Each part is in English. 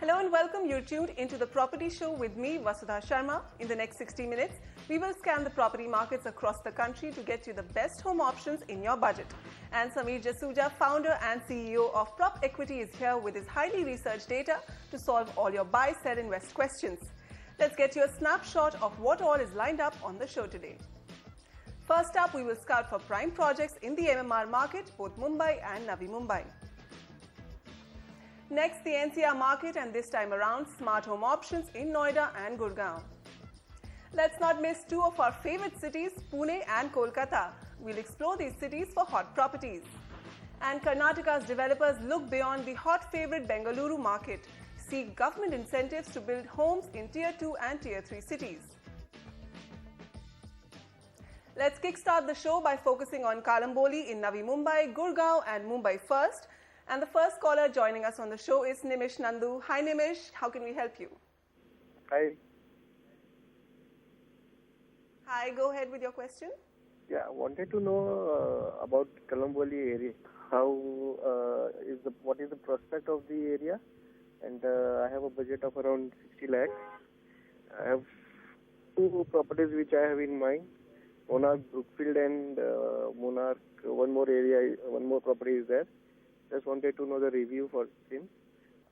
Hello and welcome. You're tuned into the Property Show with me, Vasudha Sharma. In the next 60 minutes, we will scan the property markets across the country to get you the best home options in your budget. And Sameer Jasuja, founder and CEO of Prop Equity, is here with his highly researched data to solve all your buy, sell, invest questions. Let's get you a snapshot of what all is lined up on the show today. First up, we will scout for prime projects in the MMR market, both Mumbai and Navi Mumbai. Next, the NCR market, and this time around, smart home options in Noida and Gurgaon. Let's not miss two of our favorite cities, Pune and Kolkata. We'll explore these cities for hot properties. And Karnataka's developers look beyond the hot favorite Bengaluru market, seek government incentives to build homes in Tier 2 and Tier 3 cities. Let's kickstart the show by focusing on Kalamboli in Navi Mumbai, Gurgaon and Mumbai first. And the first caller joining us on the show is Nimish Nandu. Hi Nimish, how can we help you? Hi. Hi, go ahead with your question. Yeah, I wanted to know about Kalamboli area. What is the prospect of the area? And I have a budget of around 60 lakhs. I have two properties which I have in mind. Monarch, Brookfield and Monarch, one more property is there. Just wanted to know the review for him.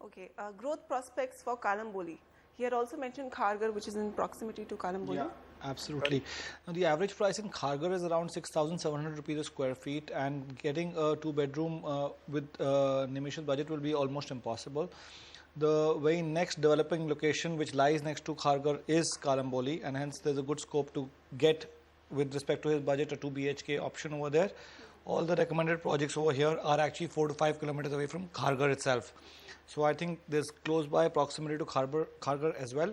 Okay, growth prospects for Kalamboli. He had also mentioned Kharghar, which is in proximity to Kalamboli. Yeah, absolutely. Now, the average price in Kharghar is around 6,700 rupees a square feet, and getting a two-bedroom with Nimish's budget will be almost impossible. The very next developing location which lies next to Kharghar is Kalamboli, and hence there's a good scope to get, with respect to his budget, a 2 BHK option over there. All the recommended projects over here are actually 4 to 5 kilometers away from Kharghar itself. So I think there's close by proximity to Kharghar as well.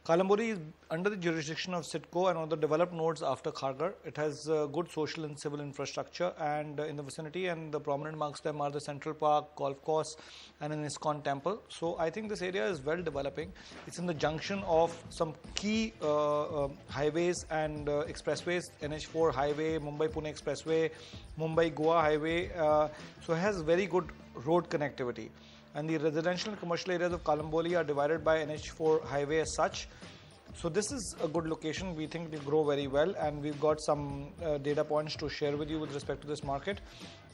Kalamboli is under the jurisdiction of CIDCO and one of the developed nodes after Kharghar. It has good social and civil infrastructure and in the vicinity, and the prominent amongst them are the Central Park, golf course and an ISKCON temple. So I think this area is well developing. It's in the junction of some key highways and expressways, NH4 highway, Mumbai-Pune expressway, Mumbai-Goa highway. So it has very good road connectivity. And the residential and commercial areas of Kalamboli are divided by NH4 highway as such. So this is a good location. We think it will grow very well, and we've got some data points to share with you with respect to this market.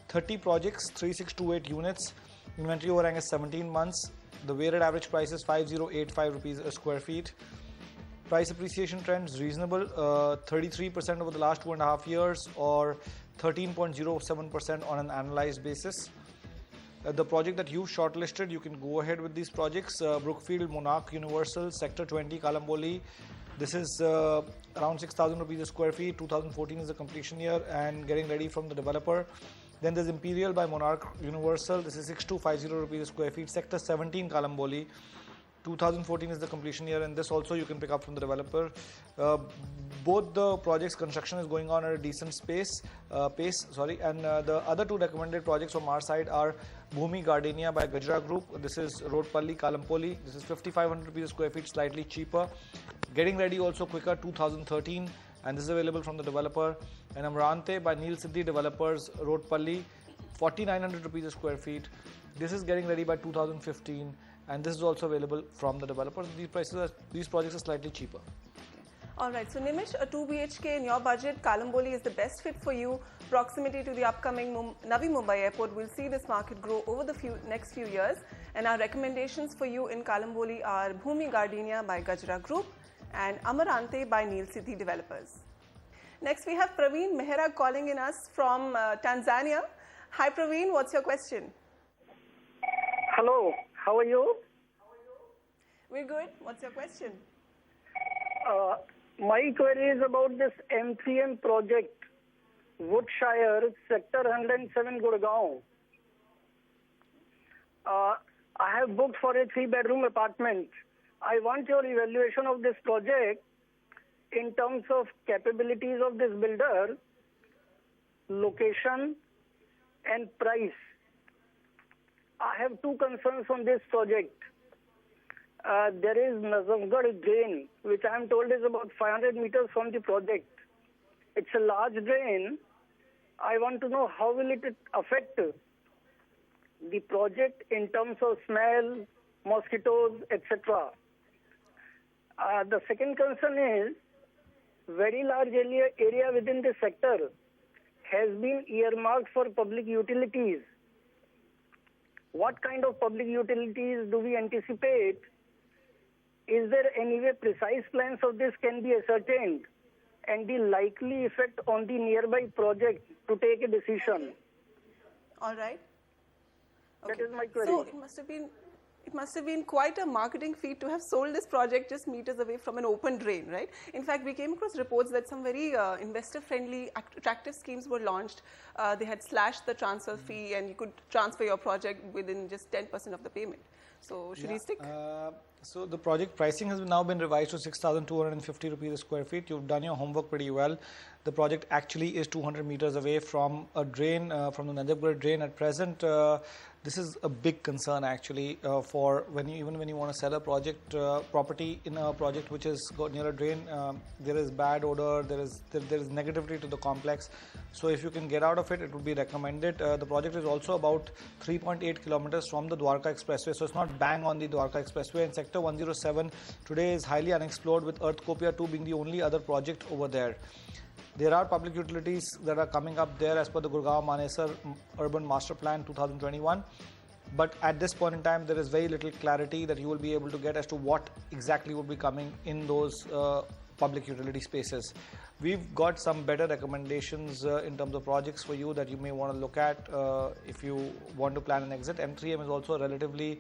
30 projects, 3628 units, inventory overhang is 17 months. The weighted average price is 5085 rupees a square feet. Price appreciation trends reasonable, 33% over the last 2.5 years or 13.07% on an annualized basis. The project that you've shortlisted, you can go ahead with these projects. Brookfield, Monarch, Universal, Sector 20, Kalamboli. This is around 6,000 rupees a square feet. 2014 is the completion year and getting ready from the developer. Then there's Imperial by Monarch Universal. This is 6,250 rupees a square feet. Sector 17, Kalamboli. 2014 is the completion year, and this also you can pick up from the developer. Both the projects construction is going on at a decent pace. And the other two recommended projects from our side are Bhumi Gardenia by Gajra Group. This is Roadpalli, Kalampoli. This is 5,500 rupees a square feet, slightly cheaper. Getting ready also quicker, 2013, and this is available from the developer. And Amarante by Neil Siddhi Developers, Roadpalli, 4,900 rupees a square feet. This is getting ready by 2015. And this is also available from the developers. These projects are slightly cheaper. Alright, so Nimish, a 2 BHK in your budget, Kalamboli is the best fit for you. Proximity to the upcoming Navi Mumbai airport will see this market grow over the next few years. And our recommendations for you in Kalamboli are Bhumi Gardenia by Gajra Group and Amarante by Neil Siddhi Developers. Next, we have Praveen Mehra calling in us from Tanzania. Hi Praveen, what's your question? Hello. How are you? We're good. What's your question? My query is about this M3M project, Woodshire, Sector 107, Gurgaon. I have booked for a 3-bedroom apartment. I want your evaluation of this project in terms of capabilities of this builder, location, and price. I have two concerns on this project. There is Nazamgarh drain, which I am told is about 500 meters from the project. It's a large drain. I want to know how will it affect the project in terms of smell, mosquitoes, etc. The second concern is very large area within the sector has been earmarked for public utilities. What kind of public utilities do we anticipate? Is there any way precise plans of this can be ascertained and the likely effect on the nearby project to take a decision? All right. That is my query. So it must have been quite a marketing feat to have sold this project just meters away from an open drain, right? In fact, we came across reports that some very investor-friendly, attractive schemes were launched. They had slashed the transfer fee, and you could transfer your project within just 10% of the payment. So should we stick? So the project pricing has now been revised to 6,250 rupees a square feet. You've done your homework pretty well. The project actually is 200 meters away from a drain, from the Najafgarh drain at present. This is a big concern actually for even when you want to sell a project property in a project which is near a drain. There is bad odor, there is negativity to the complex. So if you can get out of it, it would be recommended. The project is also about 3.8 kilometers from the Dwarka Expressway, so it's not bang on the Dwarka Expressway. And Sector 107 today is highly unexplored, with Earthcopia 2 being the only other project over there. There are public utilities that are coming up there as per the Gurgaon Manesar Urban Master Plan 2021. But at this point in time, there is very little clarity that you will be able to get as to what exactly will be coming in those public utility spaces. We've got some better recommendations in terms of projects for you that you may want to look at if you want to plan an exit. M3M is also a relatively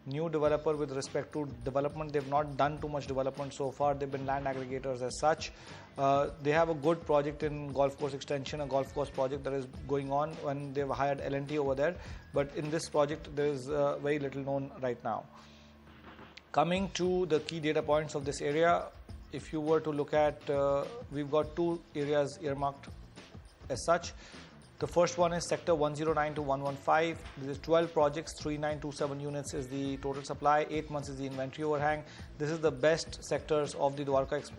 new developer with respect to development. They've not done too much development so far. They've been land aggregators as such. They have a good project in golf course extension, a golf course project that is going on, when they've hired L&T over there. But in this project, there is very little known right now. Coming to the key data points of this area, if you were to look at, we've got two areas earmarked as such. The first one is Sector 109 to 115. This is 12 projects, 3927 units is the total supply, 8 months is the inventory overhang. This is the best sectors of the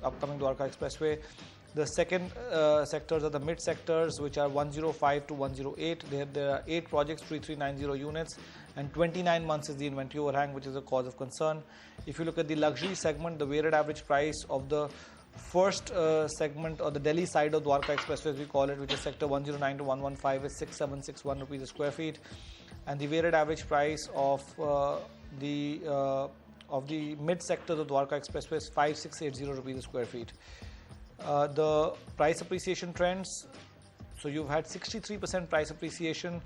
upcoming Dwarka Expressway. The second sectors are the mid sectors, which are 105 to 108. There are 8 projects, 3390 units, and 29 months is the inventory overhang, which is a cause of concern. If you look at the luxury segment, the weighted average price of the first segment, or the Delhi side of Dwarka Expressway as we call it, which is Sector 109 to 115, is 6761 rupees a square feet, and the weighted average price of the mid sectors of Dwarka Expressway is 5680 rupees a square feet. The price appreciation trends, so you've had 63% price appreciation,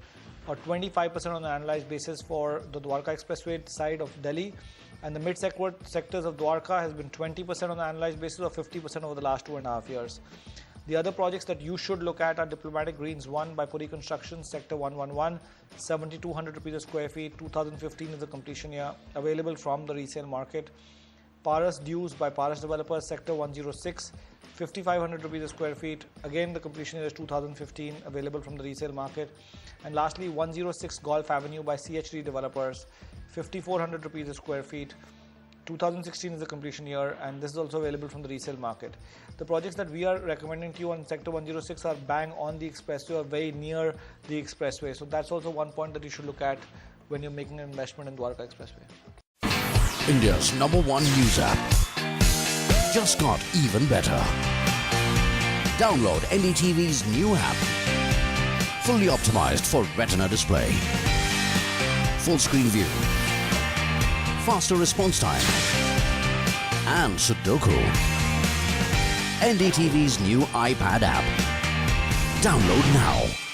or 25% on an annualized basis for the Dwarka Expressway side of Delhi. And the mid sectors of Dwarka has been 20% on an annualized basis, or 50% over the last 2.5 years. The other projects that you should look at are Diplomatic Greens 1 by Puri Construction, Sector 111, 7,200 rupees a square feet, 2015 is the completion year, available from the resale market. Paras Dues by Paras Developers, Sector 106, 5,500 rupees a square feet, again the completion year is 2015, available from the resale market. And lastly, 106 Golf Avenue by CHD Developers, 5,400 rupees a square feet, 2016 is the completion year, and this is also available from the resale market. The projects that we are recommending to you on Sector 106 are bang on the expressway or very near the expressway. So that's also one point that you should look at when you're making an investment in Dwarka Expressway. India's #1 news app just got even better. Download NDTV's new app. Fully optimized for retina display. Full screen view. Faster response time. And Sudoku. NDTV's new iPad app. Download now.